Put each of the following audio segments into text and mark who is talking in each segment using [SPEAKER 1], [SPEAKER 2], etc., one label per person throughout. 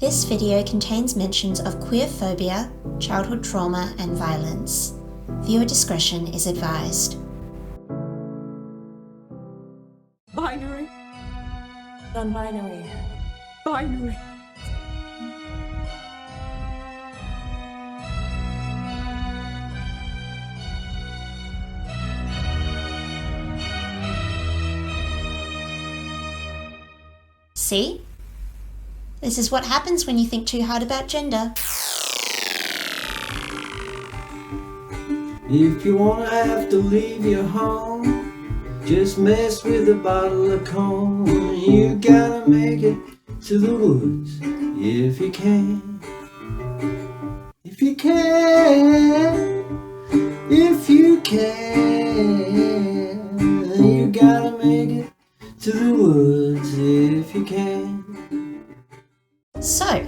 [SPEAKER 1] This video contains mentions of queerphobia, childhood trauma, and violence. Viewer discretion is advised.
[SPEAKER 2] Binary.
[SPEAKER 3] Non-binary.
[SPEAKER 2] Binary.
[SPEAKER 1] See? This is what happens when you think too hard about gender.
[SPEAKER 4] If you wanna have to leave your home, just mess with a bottle of comb. You gotta make it to the woods if you can. If you can, if you can, you gotta make it to the woods if you can.
[SPEAKER 1] So,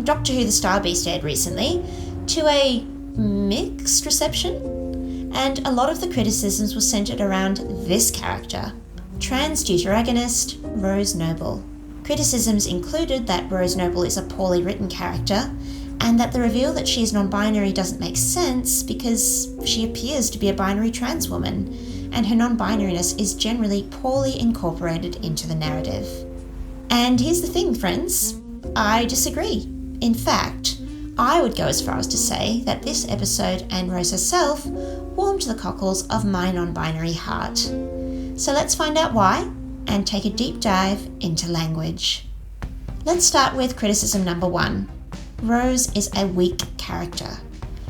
[SPEAKER 1] Doctor Who The Star Beast aired recently to a mixed reception, and a lot of the criticisms were centred around this character, trans deuteragonist Rose Noble. Criticisms included that Rose Noble is a poorly written character, and that the reveal that she is non-binary doesn't make sense because she appears to be a binary trans woman, and her non-binariness is generally poorly incorporated into the narrative. And here's the thing, friends, I disagree. In fact, I would go as far as to say that this episode and Rose herself warmed the cockles of my non-binary heart. So let's find out why and take a deep dive into language. Let's start with criticism number 1. Rose is a weak character.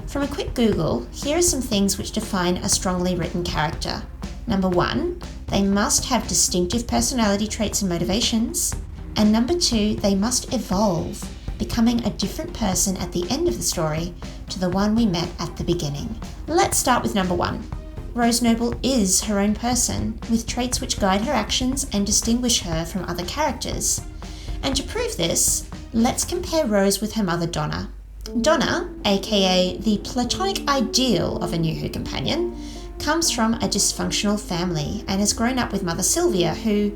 [SPEAKER 1] From a quick Google, here are some things which define a strongly written character. Number 1, they must have distinctive personality traits and motivations. And number 2, they must evolve, becoming a different person at the end of the story to the one we met at the beginning. Let's start with number 1. Rose Noble is her own person, with traits which guide her actions and distinguish her from other characters. And to prove this, let's compare Rose with her mother Donna. Donna, aka the platonic ideal of a New Who companion, comes from a dysfunctional family and has grown up with Mother Sylvia, who,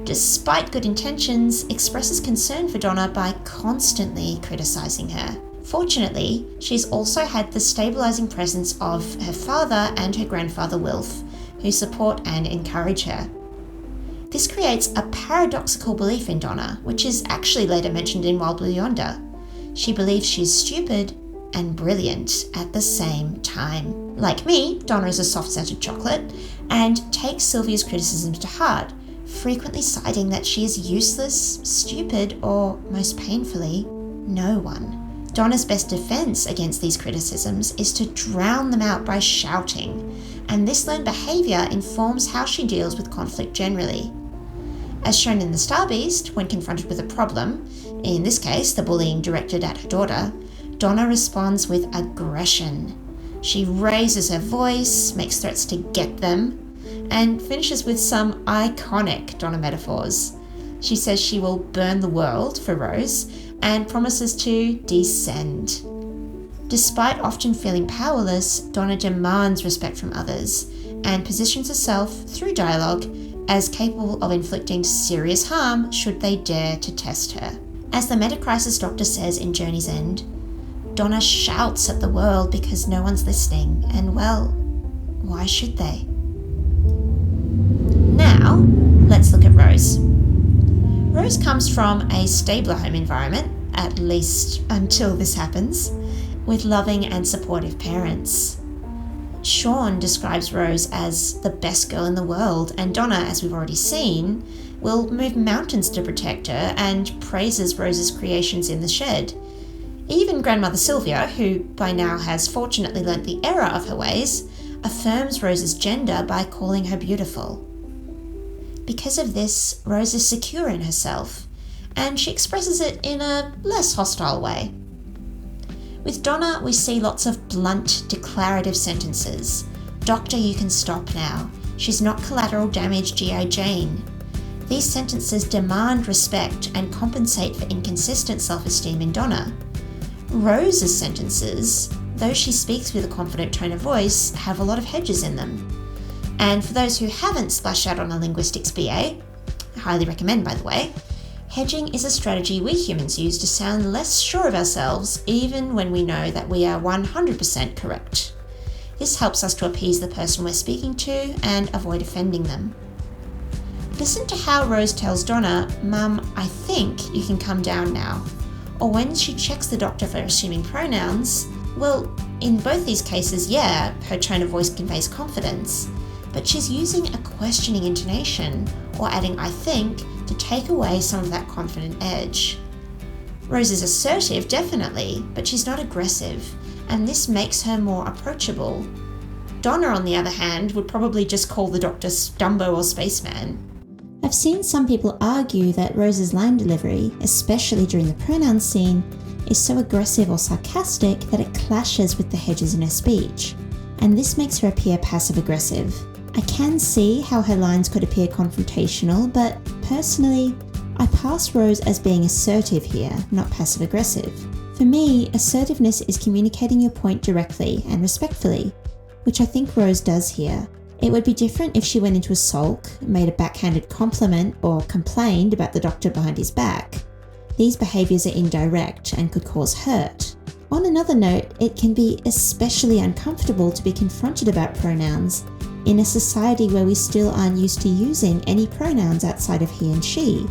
[SPEAKER 1] despite good intentions, expresses concern for Donna by constantly criticising her. Fortunately, she's also had the stabilising presence of her father and her grandfather Wilf, who support and encourage her. This creates a paradoxical belief in Donna, which is actually later mentioned in Wild Blue Yonder. She believes she's stupid and brilliant at the same time. Like me, Donna is a soft-scented chocolate and takes Sylvia's criticisms to heart, frequently citing that she is useless, stupid, or, most painfully, no one. Donna's best defense against these criticisms is to drown them out by shouting, and this learned behavior informs how she deals with conflict generally. As shown in The Star Beast, when confronted with a problem, in this case the bullying directed at her daughter, Donna responds with aggression. She raises her voice, makes threats to get them, and finishes with some iconic Donna metaphors. She says she will burn the world for Rose and promises to descend. Despite often feeling powerless, Donna demands respect from others and positions herself, through dialogue, as capable of inflicting serious harm should they dare to test her. As the Metacrisis Doctor says in Journey's End, Donna shouts at the world because no one's listening, and well, why should they? Now, let's look at Rose. Rose comes from a stabler home environment, at least until this happens, with loving and supportive parents. Sean describes Rose as the best girl in the world, and Donna, as we've already seen, will move mountains to protect her and praises Rose's creations in the shed. Even Grandmother Sylvia, who by now has fortunately learnt the error of her ways, affirms Rose's gender by calling her beautiful. Because of this, Rose is secure in herself, and she expresses it in a less hostile way. With Donna, we see lots of blunt, declarative sentences. Doctor, you can stop now. She's not collateral damage G.I. Jane. These sentences demand respect and compensate for inconsistent self-esteem in Donna. Rose's sentences, though she speaks with a confident tone of voice, have a lot of hedges in them. And for those who haven't splashed out on a linguistics BA, I highly recommend by the way, Hedging is a strategy we humans use to sound less sure of ourselves even when we know that we are 100% correct. This helps us to appease the person we're speaking to and avoid offending them. Listen to how Rose tells Donna, "Mum, I think you can come down now." Or when she checks the doctor for assuming pronouns, well, in both these cases, yeah, her tone of voice conveys confidence, but she's using a questioning intonation or adding "I think" to take away some of that confident edge. Rose is assertive, definitely, but she's not aggressive, and this makes her more approachable. Donna, on the other hand, would probably just call the doctor Dumbo or Spaceman. I've seen some people argue that Rose's line delivery, especially during the pronoun scene, is so aggressive or sarcastic that it clashes with the hedges in her speech, and this makes her appear passive-aggressive. I can see how her lines could appear confrontational, but personally, I pass Rose as being assertive here, not passive-aggressive. For me, assertiveness is communicating your point directly and respectfully, which I think Rose does here. It would be different if she went into a sulk, made a backhanded compliment, or complained about the doctor behind his back. These behaviours are indirect and could cause hurt. On another note, it can be especially uncomfortable to be confronted about pronouns in a society where we still aren't used to using any pronouns outside of he and she.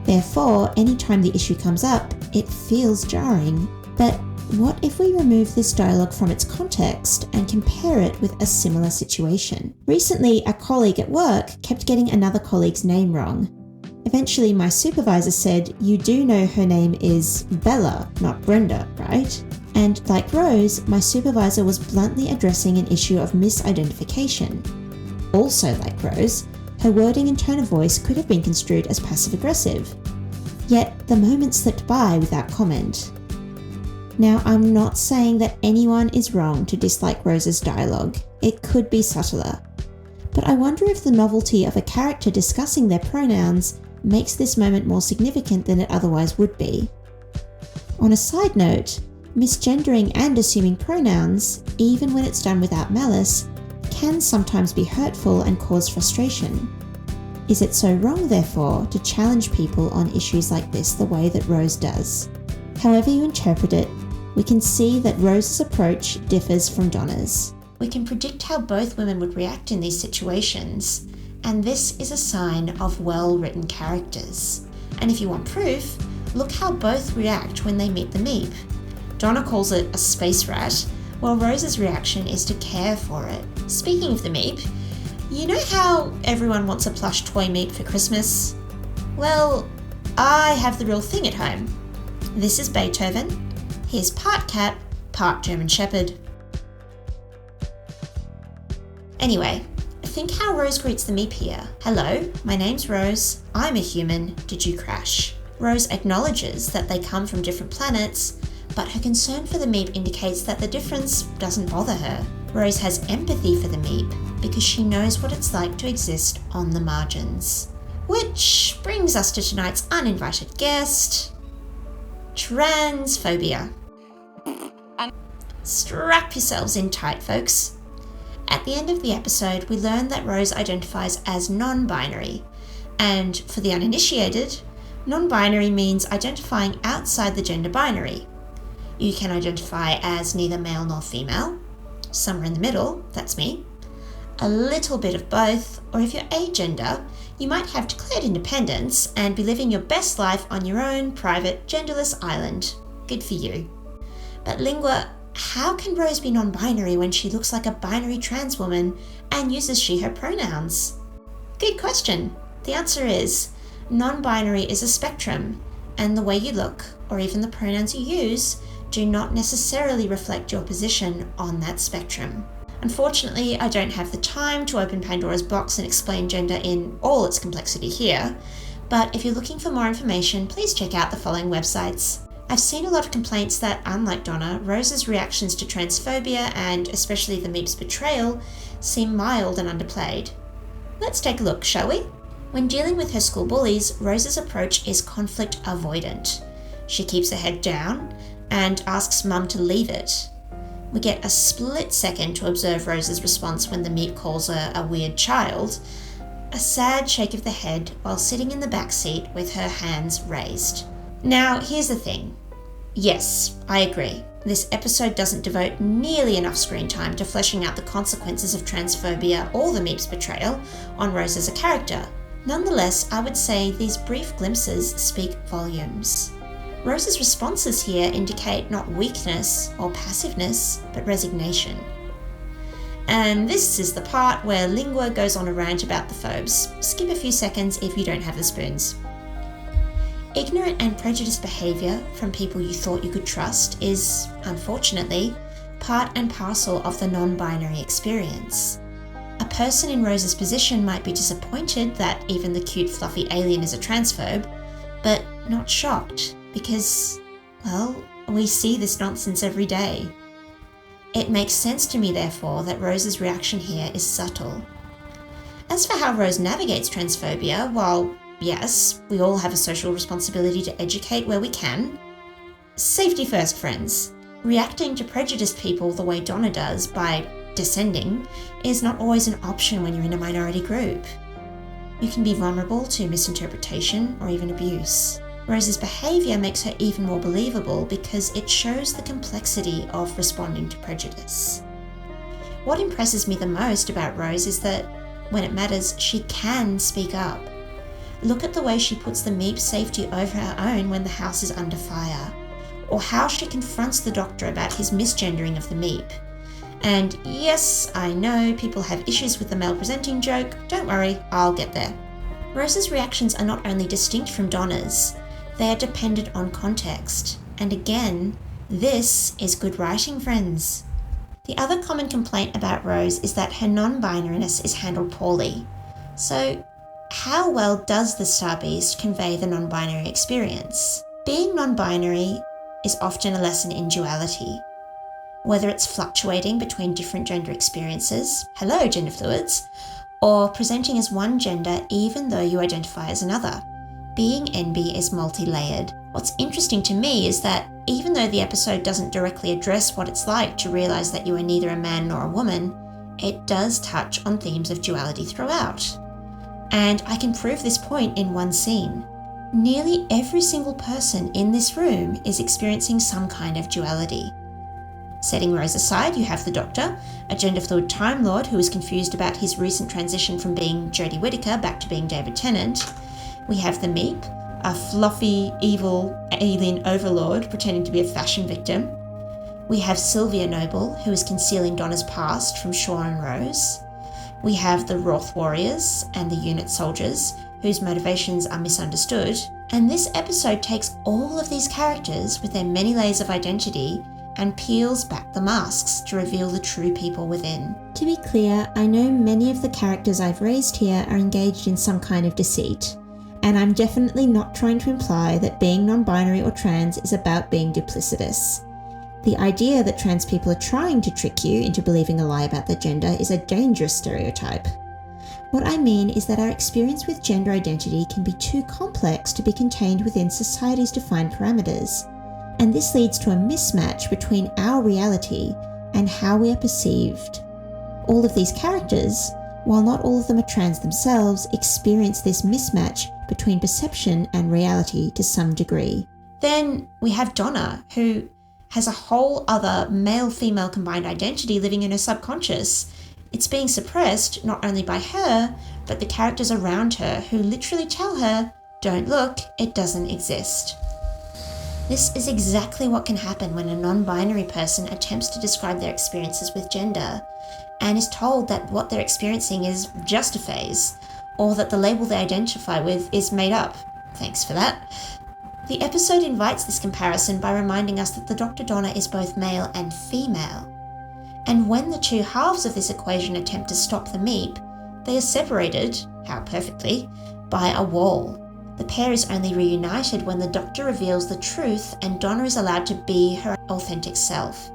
[SPEAKER 1] Therefore, anytime the issue comes up, it feels jarring. But what if we remove this dialogue from its context and compare it with a similar situation? Recently, a colleague at work kept getting another colleague's name wrong. Eventually, my supervisor said, "You do know her name is Bella, not Brenda, right?" And like Rose, my supervisor was bluntly addressing an issue of misidentification. Also like Rose, her wording and tone of voice could have been construed as passive-aggressive. Yet, the moment slipped by without comment. Now, I'm not saying that anyone is wrong to dislike Rose's dialogue. It could be subtler. But I wonder if the novelty of a character discussing their pronouns makes this moment more significant than it otherwise would be. On a side note, misgendering and assuming pronouns, even when it's done without malice, can sometimes be hurtful and cause frustration. Is it so wrong, therefore, to challenge people on issues like this the way that Rose does? However you interpret it, we can see that Rose's approach differs from Donna's. We can predict how both women would react in these situations, and this is a sign of well-written characters. And if you want proof, look how both react when they meet the Meep. Donna calls it a space rat, while Rose's reaction is to care for it. Speaking of the Meep, you know how everyone wants a plush toy Meep for Christmas? Well, I have the real thing at home. This is Beethoven. He's part cat, part German Shepherd. Anyway, think how Rose greets the Meep here. "Hello, my name's Rose. I'm a human. Did you crash?" Rose acknowledges that they come from different planets, but her concern for the Meep indicates that the difference doesn't bother her. Rose has empathy for the Meep because she knows what it's like to exist on the margins. Which brings us to tonight's uninvited guest, transphobia. Strap yourselves in tight, folks. At the end of the episode, we learn that Rose identifies as non-binary, and for the uninitiated, non-binary means identifying outside the gender binary. You can identify as neither male nor female, somewhere in the middle, that's me, a little bit of both, or if you're agender, you might have declared independence and be living your best life on your own private genderless island. Good for you. But Lingua, how can Rose be non-binary when she looks like a binary trans woman and uses she/her pronouns? Good question. The answer is, non-binary is a spectrum, and the way you look, or even the pronouns you use, do not necessarily reflect your position on that spectrum. Unfortunately, I don't have the time to open Pandora's box and explain gender in all its complexity here, but if you're looking for more information, please check out the following websites. I've seen a lot of complaints that, unlike Donna, Rose's reactions to transphobia and especially the Meep's betrayal seem mild and underplayed. Let's take a look, shall we? When dealing with her school bullies, Rose's approach is conflict avoidant. She keeps her head down and asks Mum to leave it. We get a split second to observe Rose's response when the Meep calls her a weird child. a sad shake of the head while sitting in the back seat with her hands raised. Now, here's the thing. Yes, I agree. This episode doesn't devote nearly enough screen time to fleshing out the consequences of transphobia or the Meep's betrayal on Rose as a character. Nonetheless, I would say these brief glimpses speak volumes. Rose's responses here indicate not weakness or passiveness, but resignation. And this is the part where Lingua goes on a rant about the phobes. Skip a few seconds if you don't have the spoons. Ignorant and prejudiced behaviour from people you thought you could trust is, unfortunately, part and parcel of the non-binary experience. A person in Rose's position might be disappointed that even the cute fluffy alien is a transphobe, but not shocked because, well, we see this nonsense every day. It makes sense to me, therefore, that Rose's reaction here is subtle. As for how Rose navigates transphobia, while yes, we all have a social responsibility to educate where we can. Safety first, friends. Reacting to prejudiced people the way Donna does by descending is not always an option when you're in a minority group. You can be vulnerable to misinterpretation or even abuse. Rose's behaviour makes her even more believable because it shows the complexity of responding to prejudice. What impresses me the most about Rose is that, when it matters, she can speak up. Look at the way she puts the Meep's safety over her own when the house is under fire, or how she confronts the Doctor about his misgendering of the Meep. And yes, I know people have issues with the male presenting joke, don't worry, I'll get there. Rose's reactions are not only distinct from Donna's, they are dependent on context. And again, this is good writing, friends. The other common complaint about Rose is that her non-binariness is handled poorly. So, how well does the Star Beast convey the non-binary experience? Being non-binary is often a lesson in duality. Whether it's fluctuating between different gender experiences, hello gender fluids, or presenting as one gender even though you identify as another. Being NB is multi-layered. What's interesting to me is that even though the episode doesn't directly address what it's like to realise that you are neither a man nor a woman, it does touch on themes of duality throughout. And I can prove this point in one scene. Nearly every single person in this room is experiencing some kind of duality. Setting Rose aside, you have the Doctor, a gender-fluid Time Lord who is confused about his recent transition from being Jodie Whittaker back to being David Tennant. We have the Meep, a fluffy, evil alien overlord pretending to be a fashion victim. We have Sylvia Noble, who is concealing Donna's past from Shaun and Rose. We have the Roth warriors and the unit soldiers, whose motivations are misunderstood. And this episode takes all of these characters with their many layers of identity and peels back the masks to reveal the true people within. To be clear, I know many of the characters I've raised here are engaged in some kind of deceit. And I'm definitely not trying to imply that being non-binary or trans is about being duplicitous. The idea that trans people are trying to trick you into believing a lie about their gender is a dangerous stereotype. What I mean is that our experience with gender identity can be too complex to be contained within society's defined parameters, and this leads to a mismatch between our reality and how we are perceived. All of these characters, while not all of them are trans themselves, experience this mismatch between perception and reality to some degree. Then we have Donna, who has a whole other male-female combined identity living in her subconscious. It's being suppressed not only by her, but the characters around her who literally tell her, don't look, it doesn't exist. This is exactly what can happen when a non-binary person attempts to describe their experiences with gender and is told that what they're experiencing is just a phase, or that the label they identify with is made up. Thanks for that. The episode invites this comparison by reminding us that the Dr. Donna is both male and female. And when the two halves of this equation attempt to stop the Meep, they are separated, how perfectly, by a wall. The pair is only reunited when the Doctor reveals the truth and Donna is allowed to be her authentic self,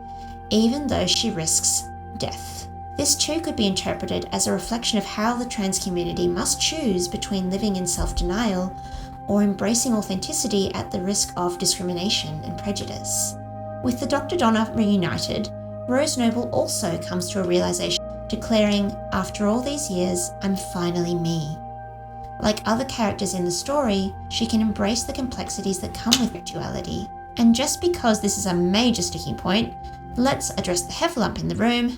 [SPEAKER 1] even though she risks death. This too could be interpreted as a reflection of how the trans community must choose between living in self-denial or embracing authenticity at the risk of discrimination and prejudice. With the Dr. Donna reunited, Rose Noble also comes to a realization, declaring, "After all these years, I'm finally me." Like other characters in the story, she can embrace the complexities that come with duality. And just because this is a major sticking point, let's address the heffalump in the room,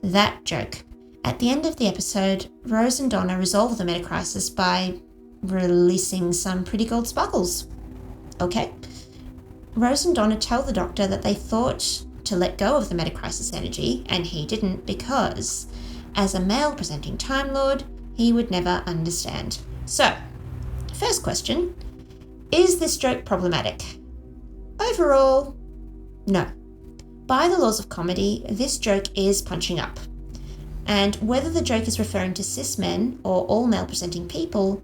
[SPEAKER 1] that joke. At the end of the episode, Rose and Donna resolve the metacrisis by releasing some pretty gold sparkles. Okay. Rose and Donna tell the Doctor that they thought to let go of the metacrisis energy, and he didn't because, as a male presenting Time Lord, he would never understand. So, first question, is this joke problematic? Overall, no. By the laws of comedy, this joke is punching up. And whether the joke is referring to cis men or all male presenting people,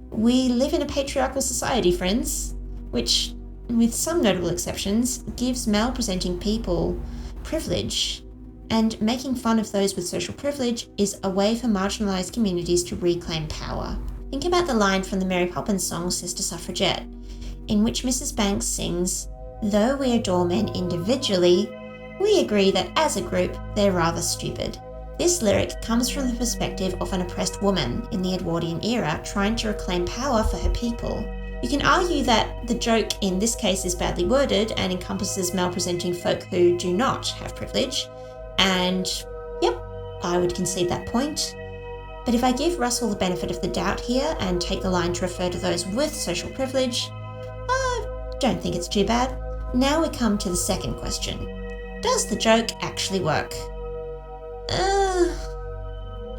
[SPEAKER 1] we live in a patriarchal society, friends, which, with some notable exceptions, gives male presenting people privilege, and making fun of those with social privilege is a way for marginalised communities to reclaim power. Think about the line from the Mary Poppins song Sister Suffragette, in which Mrs. Banks sings, "Though we adore men individually, we agree that as a group they're rather stupid." This lyric comes from the perspective of an oppressed woman in the Edwardian era trying to reclaim power for her people. You can argue that the joke in this case is badly worded and encompasses male-presenting folk who do not have privilege, and yep, I would concede that point. But if I give Russell the benefit of the doubt here and take the line to refer to those with social privilege, I don't think it's too bad. Now we come to the second question. Does the joke actually work?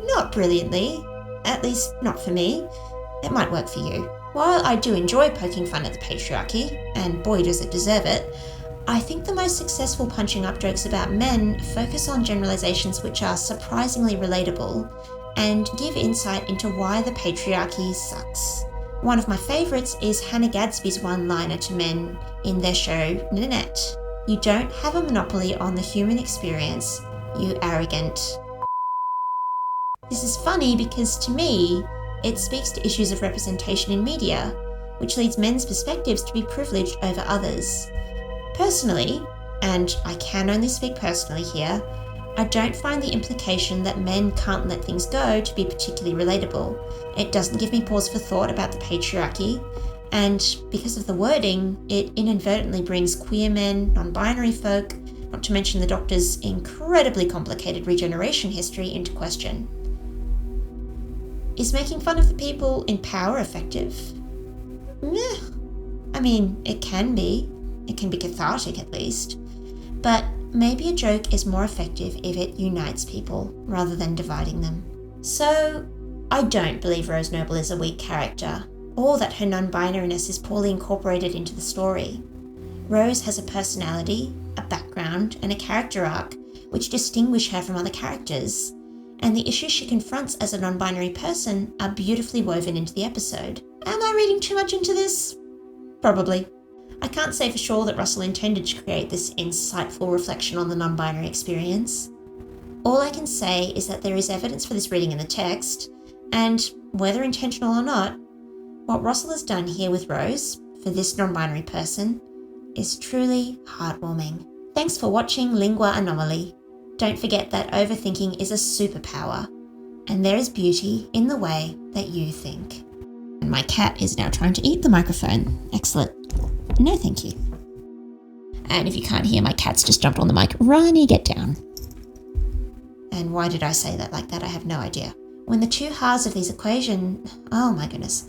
[SPEAKER 1] Not brilliantly. At least not for me. It might work for you. While I do enjoy poking fun at the patriarchy, and boy does it deserve it, I think the most successful punching up jokes about men focus on generalizations which are surprisingly relatable and give insight into why the patriarchy sucks. One of my favourites is Hannah Gadsby's one-liner to men in their show Nanette. "You don't have a monopoly on the human experience, you arrogant." This is funny because to me, it speaks to issues of representation in media, which leads men's perspectives to be privileged over others. Personally, and I can only speak personally here, I don't find the implication that men can't let things go to be particularly relatable. It doesn't give me pause for thought about the patriarchy, and because of the wording, it inadvertently brings queer men, non-binary folk, not to mention the Doctor's incredibly complicated regeneration history, into question. Is making fun of the people in power effective? Meh. I mean, it can be. It can be cathartic at least. But maybe a joke is more effective if it unites people rather than dividing them. So, I don't believe Rose Noble is a weak character, or that her non-binariness is poorly incorporated into the story. Rose has a personality, a background, and a character arc which distinguish her from other characters, and the issues she confronts as a non-binary person are beautifully woven into the episode. Am I reading too much into this? Probably. I can't say for sure that Russell intended to create this insightful reflection on the non-binary experience. All I can say is that there is evidence for this reading in the text, and whether intentional or not, what Russell has done here with Rose, for this non-binary person, is truly heartwarming. Thanks for watching Lingua Anomaly. Don't forget that overthinking is a superpower, and there is beauty in the way that you think. And my cat is now trying to eat the microphone. Excellent. No, thank you. And if you can't hear, my cat's just jumped on the mic. Ronnie, get down. And why did I say that like that? I have no idea. When the two halves of these equation, oh my goodness.